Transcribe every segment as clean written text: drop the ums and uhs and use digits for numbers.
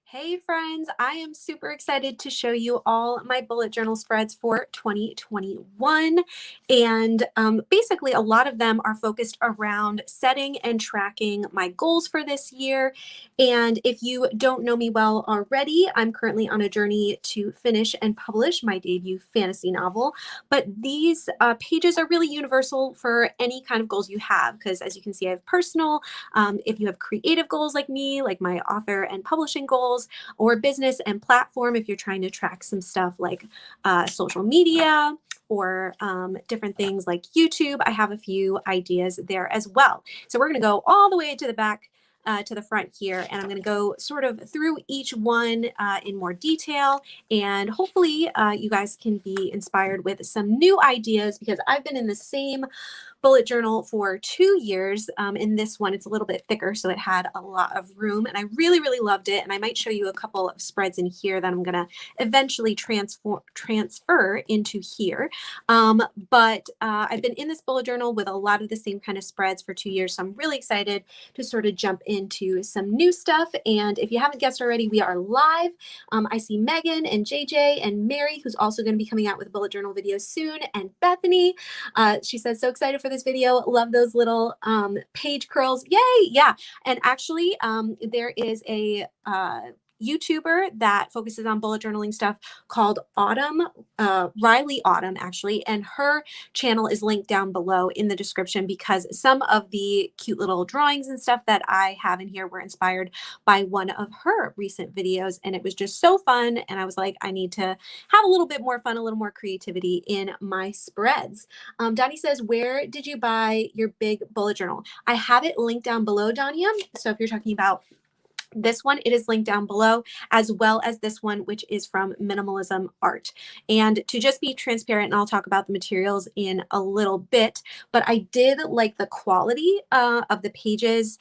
Hey friends, I am super excited to show you all my bullet journal spreads for 2021. And basically, a lot of them are focused around setting and tracking my goals for this year. And if you don't know me well already, I'm currently on a journey to finish and publish my debut fantasy novel. But these pages are really universal for any kind of goals you have, because as you can see, I have personal. If you have creative goals like me, like my author and publishing goals, or business and platform, if you're trying to track some stuff like social media or different things like YouTube, I have a few ideas there as well. So we're going to go all the way to the back to the front here, and I'm going to go sort of through each one in more detail, and hopefully you guys can be inspired with some new ideas, because I've been in the same bullet journal for 2 years. In this one, it's a little bit thicker, so it had a lot of room, and I really, really loved it. And I might show you a couple of spreads in here that I'm going to eventually transfer into here. But I've been in this bullet journal with a lot of the same kind of spreads for 2 years, so I'm really excited to sort of jump into some new stuff. And if you haven't guessed already, we are live. I see Megan and JJ and Mary, who's also going to be coming out with bullet journal videos soon, and Bethany. She says, so excited for this video. Love those little page curls. Yay. Yeah. And actually, there is a YouTuber that focuses on bullet journaling stuff called Riley Autumn, actually, and her channel is linked down below in the description, because some of the cute little drawings and stuff that I have in here were inspired by one of her recent videos, and it was just so fun. And I was like, I need to have a little bit more fun, a little more creativity in my spreads. Donnie says, where did you buy your big bullet journal? I have it linked down below, Dania. So if you're talking about this one, it is linked down below, as well as this one, which is from Minimalism Art. And to just be transparent, and I'll talk about the materials in a little bit, but I did like the quality of the pages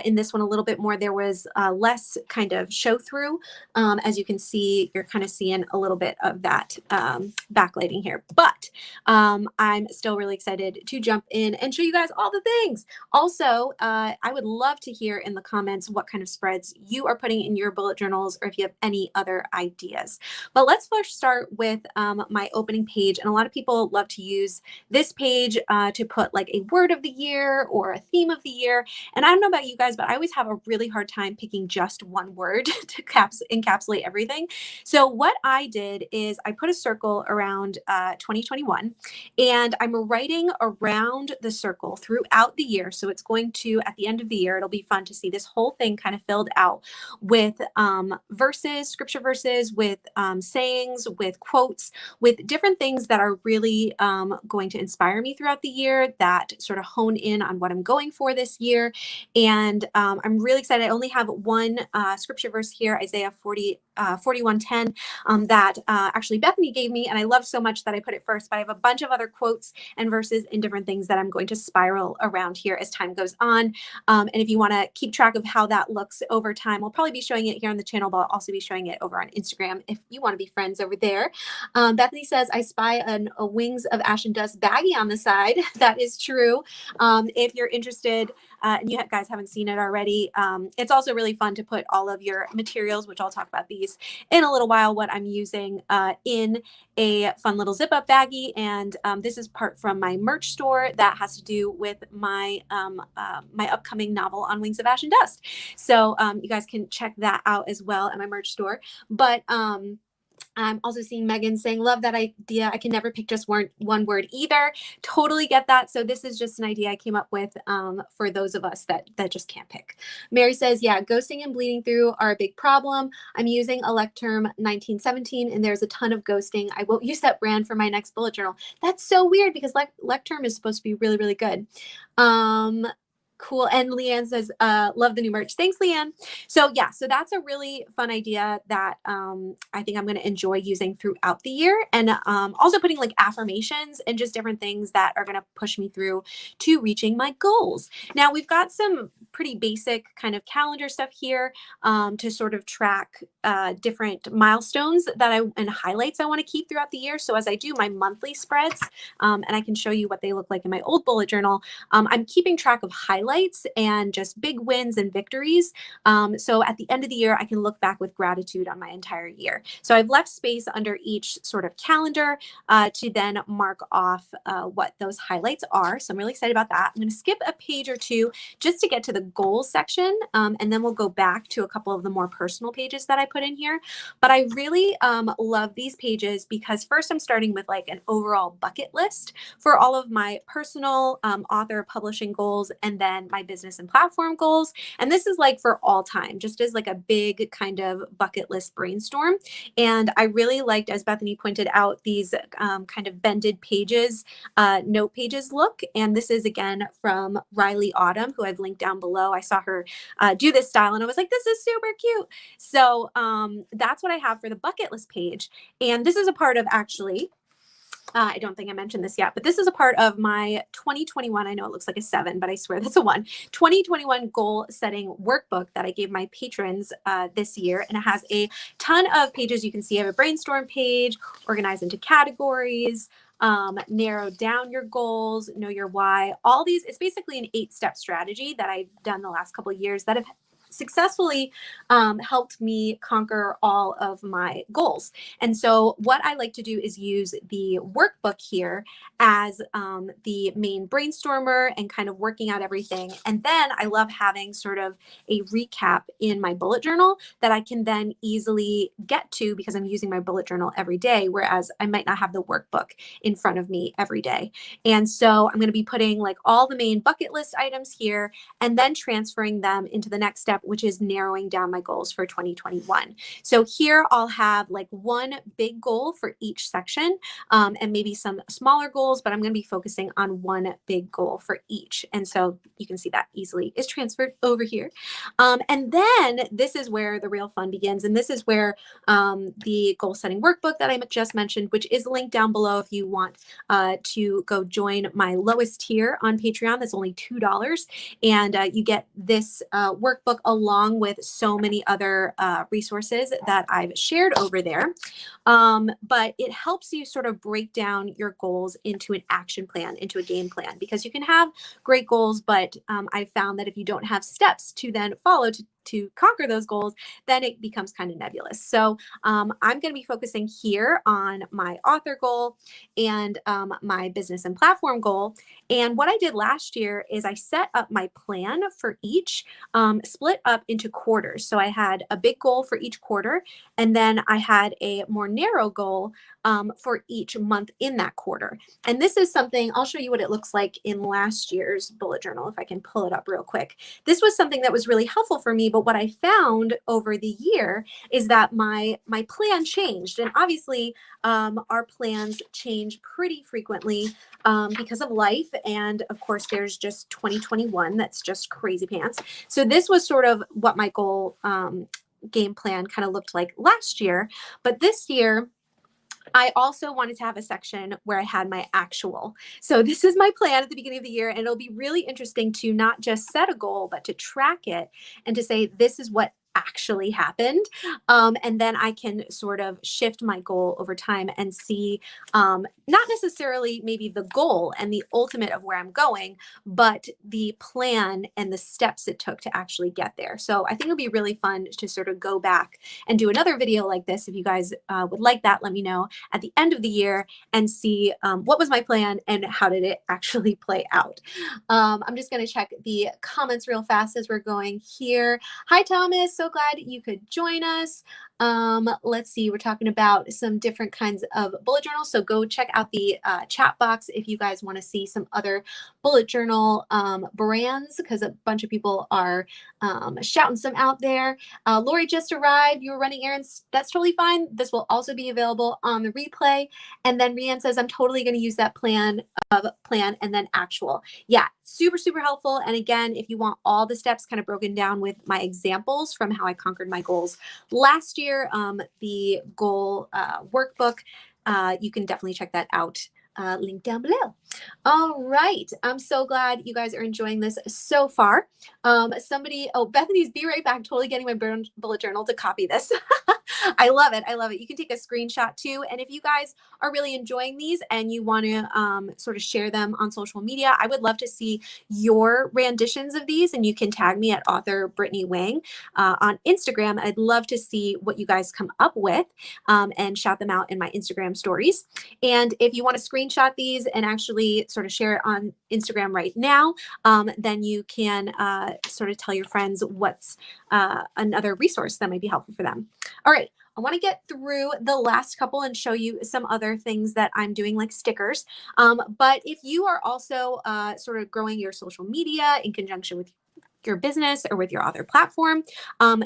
in this one a little bit more. There was less kind of show through. As you can see, you're kind of seeing a little bit of that backlighting here, but I'm still really excited to jump in and show you guys all the things. Also, I would love to hear in the comments what kind of spreads you are putting in your bullet journals, or if you have any other ideas. But let's first start with my opening page. And a lot of people love to use this page to put like a word of the year or a theme of the year. And I don't know about you guys, but I always have a really hard time picking just one word to encapsulate everything. So what I did is I put a circle around 2021, and I'm writing around the circle throughout the year. So it's going to, at the end of the year, it'll be fun to see this whole thing kind of filled out with verses, scripture verses, with sayings, with quotes, with different things that are really going to inspire me throughout the year, that sort of hone in on what I'm going for this year. And I'm really excited. I only have one scripture verse here, Isaiah 41:10, that actually Bethany gave me, and I love so much that I put it first. But I have a bunch of other quotes and verses and different things that I'm going to spiral around here as time goes on. And if you want to keep track of how that looks over time, I'll probably be showing it here on the channel, but I'll also be showing it over on Instagram if you want to be friends over there. Bethany says, I spy a Wings of Ash and Dust baggie on the side. That is true. If you're interested, and you guys haven't seen it already, it's also really fun to put all of your materials, which I'll talk about these in a little while, what I'm using in a fun little zip up baggie. And this is part from my merch store that has to do with my my upcoming novel on Wings of Ash and Dust. So you guys can check that out as well at my merch store. But I'm also seeing Megan saying, love that idea. I can never pick just one word either. Totally get that. So this is just an idea I came up with for those of us that just can't pick. Mary says, yeah, ghosting and bleeding through are a big problem. I'm using a Lecterm 1917, and there's a ton of ghosting. I won't use that brand for my next bullet journal. That's so weird, because Lecterm is supposed to be really, really good. Cool. And Leanne says, love the new merch. Thanks, Leanne. So yeah, so that's a really fun idea that I think I'm going to enjoy using throughout the year. And also putting like affirmations and just different things that are going to push me through to reaching my goals. Now we've got some pretty basic kind of calendar stuff here to sort of track different milestones and highlights I want to keep throughout the year. So as I do my monthly spreads, and I can show you what they look like in my old bullet journal, I'm keeping track of highlights highlights and just big wins and victories. So at the end of the year, I can look back with gratitude on my entire year. So I've left space under each sort of calendar to then mark off what those highlights are. So I'm really excited about that. I'm going to skip a page or two just to get to the goals section, and then we'll go back to a couple of the more personal pages that I put in here. But I really love these pages because first I'm starting with like an overall bucket list for all of my personal author publishing goals and then my business and platform goals. And this is like for all time, just as like a big kind of bucket list brainstorm. And I really liked, as Bethany pointed out, these kind of bended pages, note pages look. And this is again from Riley Autumn, who I've linked down below. I saw her do this style and I was like, this is super cute. So that's what I have for the bucket list page. And this is a part of actually, I don't think I mentioned this yet, but this is a part of my 2021. I know it looks like a 7, but I swear that's a 1. 2021 goal setting workbook that I gave my patrons this year. And it has a ton of pages. You can see I have a brainstorm page, organized into categories, narrow down your goals, know your why, all these. It's basically an 8-step strategy that I've done the last couple of years that have successfully helped me conquer all of my goals. And so what I like to do is use the workbook here as the main brainstormer and kind of working out everything. And then I love having sort of a recap in my bullet journal that I can then easily get to because I'm using my bullet journal every day, whereas I might not have the workbook in front of me every day. And so I'm going to be putting like all the main bucket list items here and then transferring them into the next step, which is narrowing down my goals for 2021. So here I'll have like one big goal for each section and maybe some smaller goals, but I'm going to be focusing on one big goal for each. And so you can see that easily is transferred over here. And then this is where the real fun begins. And this is where the goal setting workbook that I just mentioned, which is linked down below if you want to go join my lowest tier on Patreon. That's only $2. And you get this workbook along with so many other resources that I've shared over there. But it helps you sort of break down your goals into an action plan, into a game plan, because you can have great goals, but I found that if you don't have steps to then follow to conquer those goals, then it becomes kind of nebulous. So I'm going to be focusing here on my author goal and my business and platform goal. And what I did last year is I set up my plan for each, split up into quarters. So I had a big goal for each quarter, and then I had a more narrow goal for each month in that quarter. And this is something, I'll show you what it looks like in last year's bullet journal, if I can pull it up real quick. This was something that was really helpful for me, but what I found over the year is that my plan changed. And obviously our plans change pretty frequently because of life. And of course, there's just 2021 that's just crazy pants. So this was sort of what my goal game plan kind of looked like last year. But this year, I also wanted to have a section where I had my actual. So this is my plan at the beginning of the year, and it'll be really interesting to not just set a goal, but to track it and to say, this is what actually happened. And then I can sort of shift my goal over time and see not necessarily maybe the goal and the ultimate of where I'm going, but the plan and the steps it took to actually get there. So I think it'll be really fun to sort of go back and do another video like this. If you guys would like that, let me know at the end of the year and see what was my plan and how did it actually play out. I'm just going to check the comments real fast as we're going here. Hi, Thomas. So glad you could join us. Let's see, we're talking about some different kinds of bullet journals. So go check out the chat box if you guys want to see some other bullet journal brands, because a bunch of people are shouting some out there. Lori just arrived. You were running errands. That's totally fine. This will also be available on the replay. And then Rianne says, I'm totally going to use that plan and then actual. Yeah, super, super helpful. And again, if you want all the steps kind of broken down with my examples from how I conquered my goals last year, the goal workbook, you can definitely check that out. Link down below. All right. I'm so glad you guys are enjoying this so far. Bethany's be right back. Totally getting my bullet journal to copy this. I love it. I love it. You can take a screenshot too. And if you guys are really enjoying these and you want to sort of share them on social media, I would love to see your renditions of these. And you can tag me at author Brittany Wang on Instagram. I'd love to see what you guys come up with and shout them out in my Instagram stories. And if you want to screenshot these and actually sort of share it on Instagram right now, then you can sort of tell your friends what's another resource that might be helpful for them. All right. I want to get through the last couple and show you some other things that I'm doing, like stickers. But if you are also sort of growing your social media in conjunction with your business or with your author platform,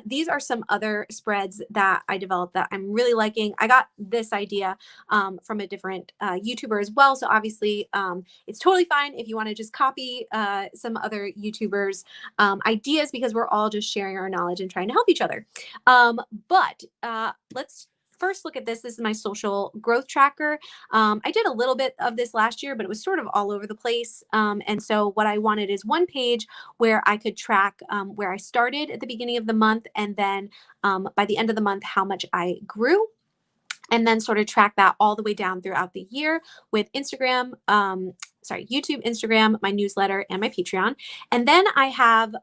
these are some other spreads that I developed that I'm really liking. I got this idea from a different YouTuber as well. So obviously it's totally fine if you want to just copy some other YouTubers' ideas, because we're all just sharing our knowledge and trying to help each other. But let's first look at this. This is my social growth tracker. I did a little bit of this last year, but it was sort of all over the place. And so what I wanted is one page where I could track where I started at the beginning of the month, and then by the end of the month, how much I grew, and then sort of track that all the way down throughout the year with Instagram, YouTube, Instagram, my newsletter, and my Patreon. And then I have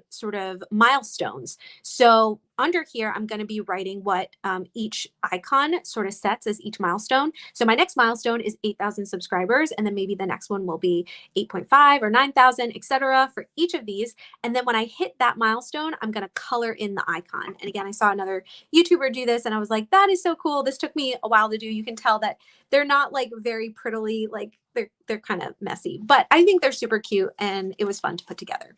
sort of milestones. So under here, I'm going to be writing what each icon sort of sets as each milestone. So my next milestone is 8,000 subscribers, and then maybe the next one will be 8.5 or 9,000, etc. for each of these. And then when I hit that milestone, I'm going to color in the icon. And again, I saw another YouTuber do this, and I was like, that is so cool. This took me a while to do. You can tell that they're not like very prettily, like they're kind of messy, but I think they're super cute, and it was fun to put together.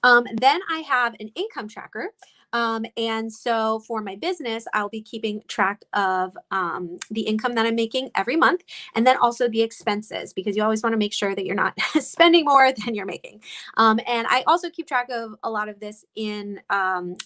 Then I have an income tracker. And so for my business, I'll be keeping track of the income that I'm making every month, and then also the expenses, because you always want to make sure that you're not spending more than you're making. And I also keep track of a lot of this in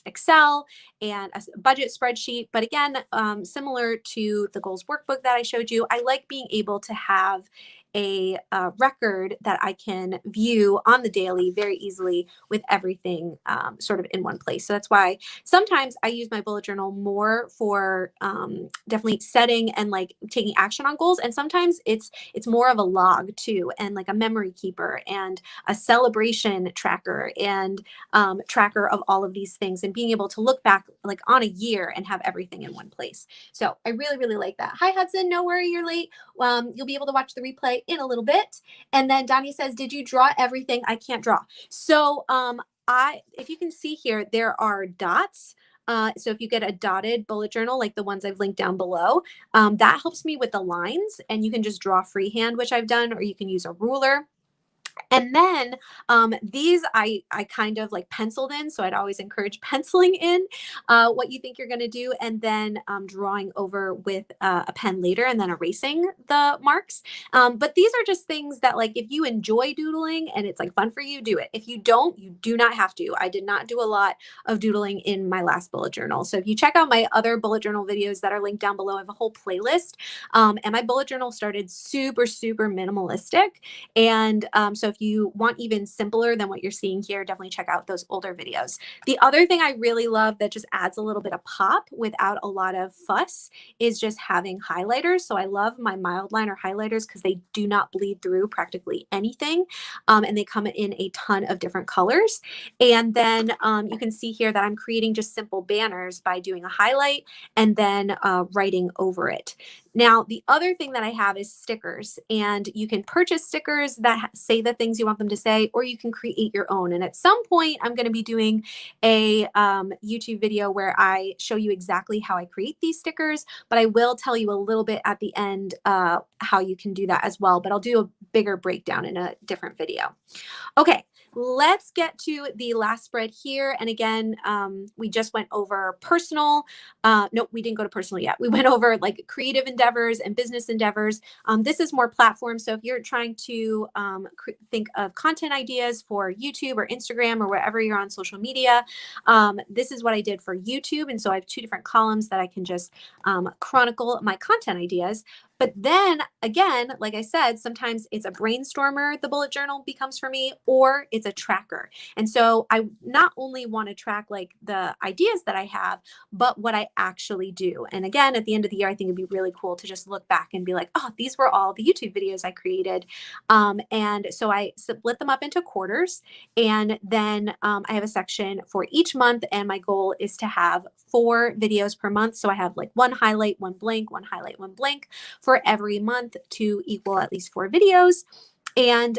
Excel and a budget spreadsheet. But again, similar to the goals workbook that I showed you, I like being able to have a record that I can view on the daily very easily with everything sort of in one place. So that's why sometimes I use my bullet journal more for definitely setting and like taking action on goals. And sometimes it's more of a log too, and like a memory keeper and a celebration tracker and tracker of all of these things, and being able to look back like on a year and have everything in one place. So I really, really like that. Hi, Hudson. No worry, you're late. You'll be able to watch the replay in a little bit. And then Donnie says, did you draw everything? I can't draw. So if you can see here, there are dots. So if you get a dotted bullet journal, like the ones I've linked down below, that helps me with the lines, and you can just draw freehand, which I've done, or you can use a ruler. And then these I kind of like penciled in. So I'd always encourage penciling in what you think you're going to do, and then drawing over with a pen later, and then erasing the marks. But these are just things that, like, if you enjoy doodling and it's like fun for you, do it. If you don't, you do not have to. I did not do a lot of doodling in my last bullet journal. So if you check out my other bullet journal videos that are linked down below, I have a whole playlist. And my bullet journal started super, super minimalistic. And so if you want even simpler than what you're seeing here, definitely check out those older videos. The other thing I really love that just adds a little bit of pop without a lot of fuss is just having highlighters. So I love my mild liner highlighters because they do not bleed through practically anything. And they come in a ton of different colors. And then you can see here that I'm creating just simple banners by doing a highlight and then writing over it. Now, the other thing that I have is stickers, and you can purchase stickers that say the things you want them to say, or you can create your own. And at some point, I'm going to be doing a YouTube video where I show you exactly how I create these stickers, but I will tell you a little bit at the end how you can do that as well. But I'll do a bigger breakdown in a different video. Okay. Let's get to the last spread here. And again, we just went over personal. No, we didn't go to personal yet. We went over like creative endeavors and business endeavors. This is more platform. So if you're trying to think of content ideas for YouTube or Instagram or wherever you're on social media, this is what I did for YouTube. And so I have two different columns that I can just chronicle my content ideas. But then again, like I said, sometimes it's a brainstormer, the bullet journal becomes for me, or it's a tracker. And so I not only want to track like the ideas that I have, but what I actually do. And again, at the end of the year, I think it'd be really cool to just look back and be like, oh, these were all the YouTube videos I created. And so I split them up into quarters. And then I have a section for each month. And my goal is to have 4 videos per month. So I have like one highlight, one blank, one highlight, one blank for every month to equal at least 4 videos. And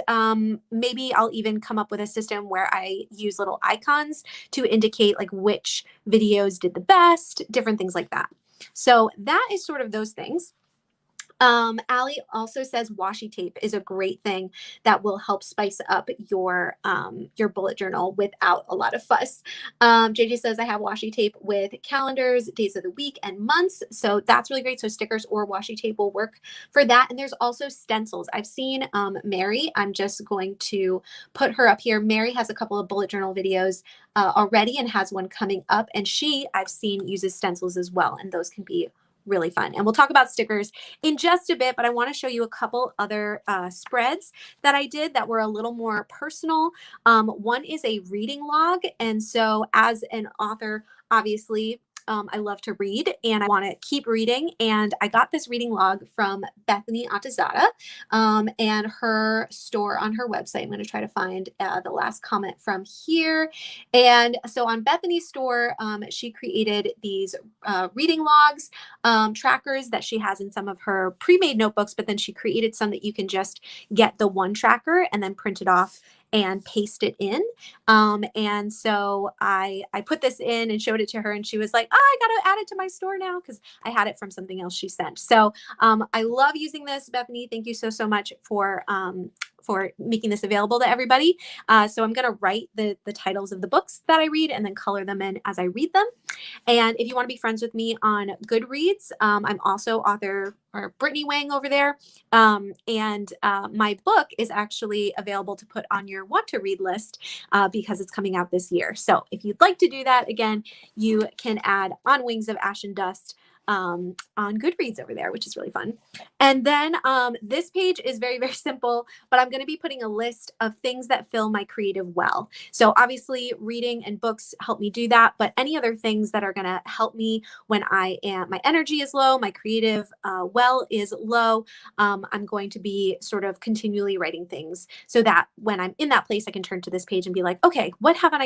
maybe I'll even come up with a system where I use little icons to indicate like which videos did the best, different things like that. So that is sort of those things. Allie also says washi tape is a great thing that will help spice up your bullet journal without a lot of fuss. JJ says I have washi tape with calendars, days of the week, and months. So that's really great. So stickers or washi tape will work for that. And there's also stencils. I've seen Mary. I'm just going to put her up here. Mary has a couple of bullet journal videos already and has one coming up. And she, I've seen, uses stencils as well. And those can be really fun. And we'll talk about stickers in just a bit, but I want to show you a couple other spreads that I did that were a little more personal. One is a reading log. And so as an author, obviously, I love to read and I want to keep reading. And I got this reading log from Bethany Atazada and her store on her website. I'm going to try to find the last comment from here. And so on Bethany's store, she created these reading logs, trackers that she has in some of her pre-made notebooks, but then she created some that you can just get the one tracker and then print it off and paste it in. And so I put this in and showed it to her and she was like, oh, I got to add it to my store now because I had it from something else she sent. So I love using this, Bethany. Thank you so much for making this available to everybody. So I'm going to write the titles of the books that I read and then color them in as I read them. And if you want to be friends with me on Goodreads, I'm also author or Brittany Wang over there. And my book is actually available to put on your want to read list because it's coming out this year. So if you'd like to do that, again, you can add On Wings of Ash and Dust on Goodreads over there, which is really fun. And then this page is very, very simple, but I'm going to be putting a list of things that fill my creative well. So obviously reading and books help me do that, but any other things that are going to help me when my energy is low, my creative well is low, I'm going to be sort of continually writing things so that when I'm in that place, I can turn to this page and be like, okay, what haven't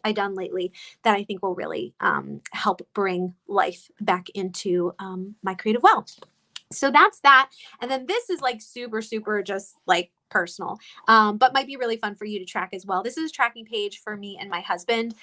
I done lately that I think will really help bring life back into my creative well. So that's that. And then this is like super, super just like personal, but might be really fun for you to track as well. This is a tracking page for me and my husband.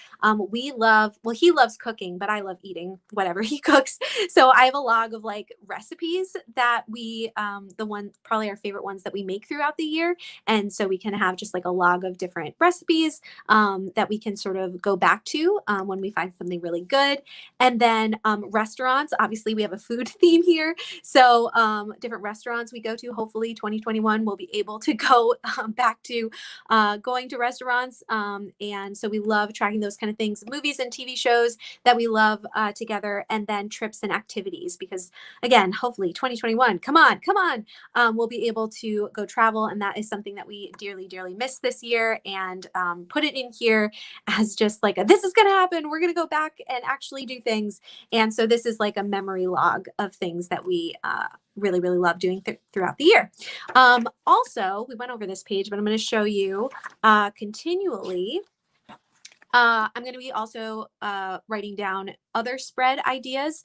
He loves cooking, but I love eating whatever he cooks. So I have a log of like recipes that we, probably our favorite ones that we make throughout the year. And so we can have just like a log of different recipes that we can sort of go back to when we find something really good. And then restaurants, obviously we have a food theme here. So different restaurants we go to, hopefully 2021 we'll be able to go back to going to restaurants. And so we love tracking those kind of things, movies and TV shows that we love together, and then trips and activities, because again, hopefully 2021, come on, we'll be able to go travel. And that is something that we dearly, dearly miss this year, and put it in here as just like, this is going to happen. We're going to go back and actually do things. And so this is like a memory log of things that we really, really love doing throughout the year. Also, we went over this page, but I'm going to show you continually. I'm going to be also writing down other spread ideas.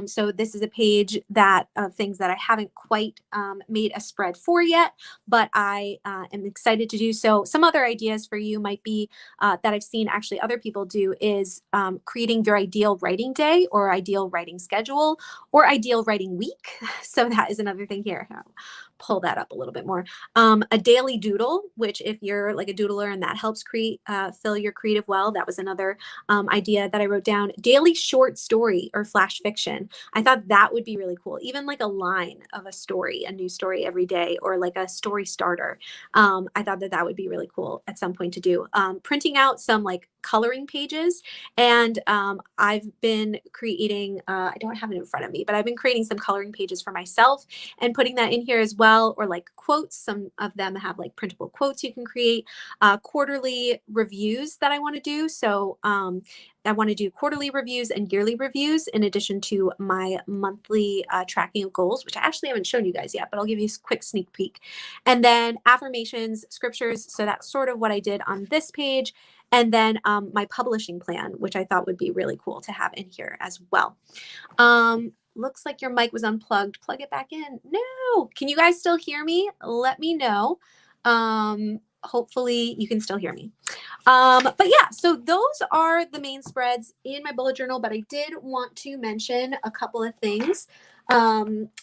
So this is a page of things that I haven't quite made a spread for yet, but I am excited to do so. Some other ideas for you might be that I've seen actually other people do is creating your ideal writing day or ideal writing schedule or ideal writing week. So that is another thing here. I'll pull that up a little bit more. A daily doodle, which if you're like a doodler and that helps fill your creative well, that was another idea that I wrote down. Daily short story or flash fiction. I thought that would be really cool. Even like a line of a story, a new story every day, or like a story starter. I thought that would be really cool at some point to do. Printing out some like coloring pages. And I've been creating, I don't have it in front of me, but I've been creating some coloring pages for myself and putting that in here as well, or like quotes. Some of them have like printable quotes you can create, quarterly reviews that I want to do. So I want to do quarterly reviews and yearly reviews in addition to my monthly tracking of goals, which I actually haven't shown you guys yet, but I'll give you a quick sneak peek. And then affirmations, scriptures. So that's sort of what I did on this page. And then my publishing plan, which I thought would be really cool to have in here as well. Looks like your mic was unplugged. Plug it back in. No. Can you guys still hear me? Let me know. Hopefully you can still hear me. But yeah, so those are the main spreads in my bullet journal, but I did want to mention a couple of things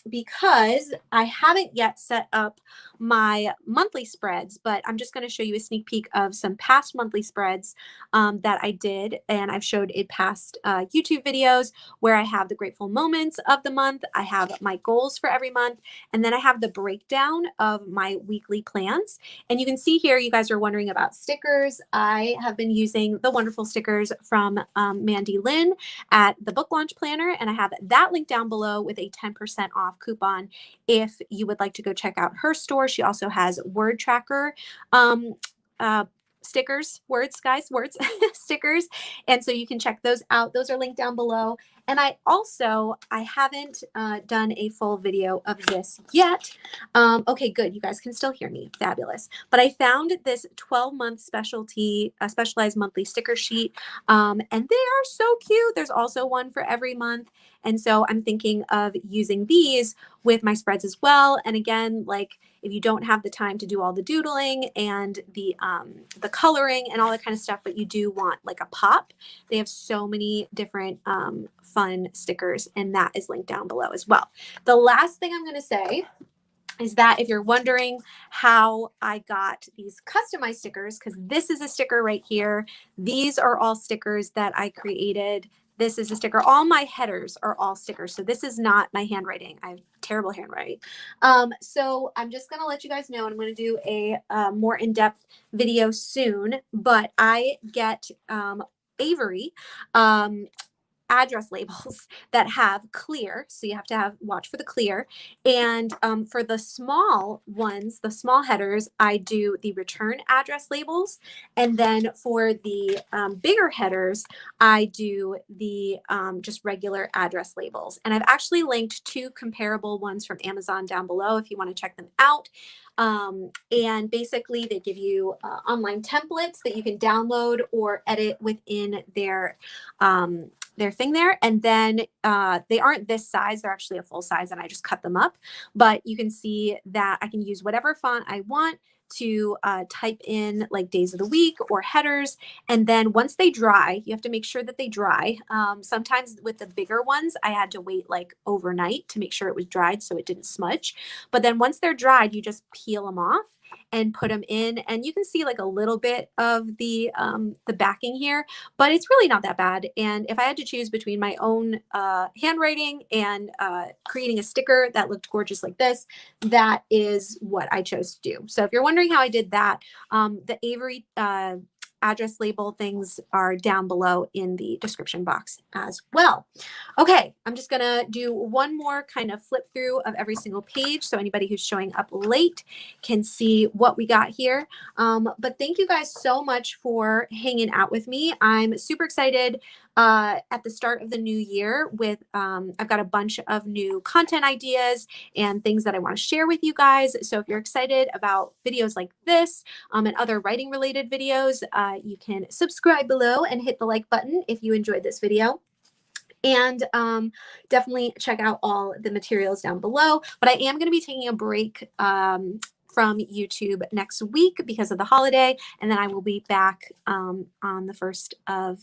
because I haven't yet set up my monthly spreads, but I'm just going to show you a sneak peek of some past monthly spreads that I did. And I've showed in past YouTube videos where I have the grateful moments of the month. I have my goals for every month, and then I have the breakdown of my weekly plans. And you can see here, you guys are wondering about stickers. I have been using the wonderful stickers from Mandy Lynn at the Book Launch Planner, and I have that link down below with a 10% off coupon if you would like to go check out her store. She also has word tracker stickers, words, guys, words, stickers. And so you can check those out. Those are linked down below. And I haven't done a full video of this yet. Okay, good. You guys can still hear me. Fabulous. But I found this 12-month specialized monthly sticker sheet. And they are so cute. There's also one for every month. And so I'm thinking of using these with my spreads as well. And again, like if you don't have the time to do all the doodling and the coloring and all that kind of stuff, but you do want like a pop, they have so many different fun stickers, and that is linked down below as well. The last thing I'm going to say is that if you're wondering how I got these customized stickers, because this is a sticker right here. These are all stickers that I created. This is a sticker. All my headers are all stickers. So this is not my handwriting. I have terrible handwriting. So I'm just going to let you guys know, and I'm going to do a more in-depth video soon, but I get Avery address labels that have clear. So you have to watch for the clear. And for the small ones, the small headers, I do the return address labels. And then for the bigger headers, I do the just regular address labels. And I've actually linked 2 comparable ones from Amazon down below if you want to check them out. And basically they give you online templates that you can download or edit within their thing there. And then they aren't this size. They're actually a full size, and I just cut them up. But you can see that I can use whatever font I want to type in like days of the week or headers. And then once they dry, you have to make sure that they dry. Sometimes with the bigger ones, I had to wait like overnight to make sure it was dried so it didn't smudge. But then once they're dried, you just peel them off and put them in, and you can see like a little bit of the backing here, but it's really not that bad. And if I had to choose between my own handwriting and creating a sticker that looked gorgeous like this, that is what I chose to do. So if you're wondering how I did that, the Avery address label things are down below in the description box as well. Okay, I'm just gonna do one more kind of flip through of every single page so anybody who's showing up late can see what we got here. But thank you guys so much for hanging out with me. I'm super excited at the start of the new year with, I've got a bunch of new content ideas and things that I want to share with you guys. So if you're excited about videos like this and other writing related videos, you can subscribe below and hit the like button if you enjoyed this video. And definitely check out all the materials down below. But I am going to be taking a break from YouTube next week because of the holiday. And then I will be back on the 1st of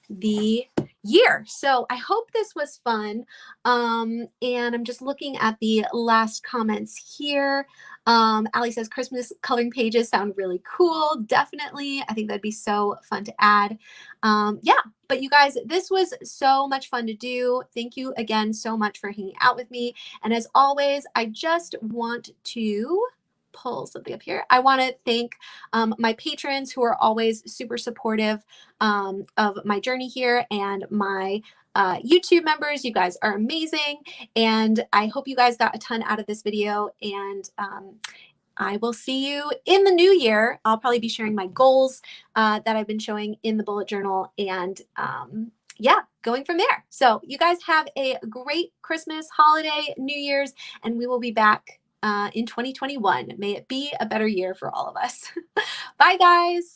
the year. So I hope this was fun. And I'm just looking at the last comments here. Ali says Christmas coloring pages sound really cool. Definitely. I think that'd be so fun to add. Yeah, but you guys, this was so much fun to do. Thank you again so much for hanging out with me. And as always, I just want to pull something up here. I want to thank my patrons who are always super supportive of my journey here, and my YouTube members. You guys are amazing, and I hope you guys got a ton out of this video, and I will see you in the new year. I'll probably be sharing my goals that I've been showing in the bullet journal, and yeah, going from there. So you guys have a great Christmas, holiday, New Year's, and we will be back in 2021. May it be a better year for all of us. Bye, guys.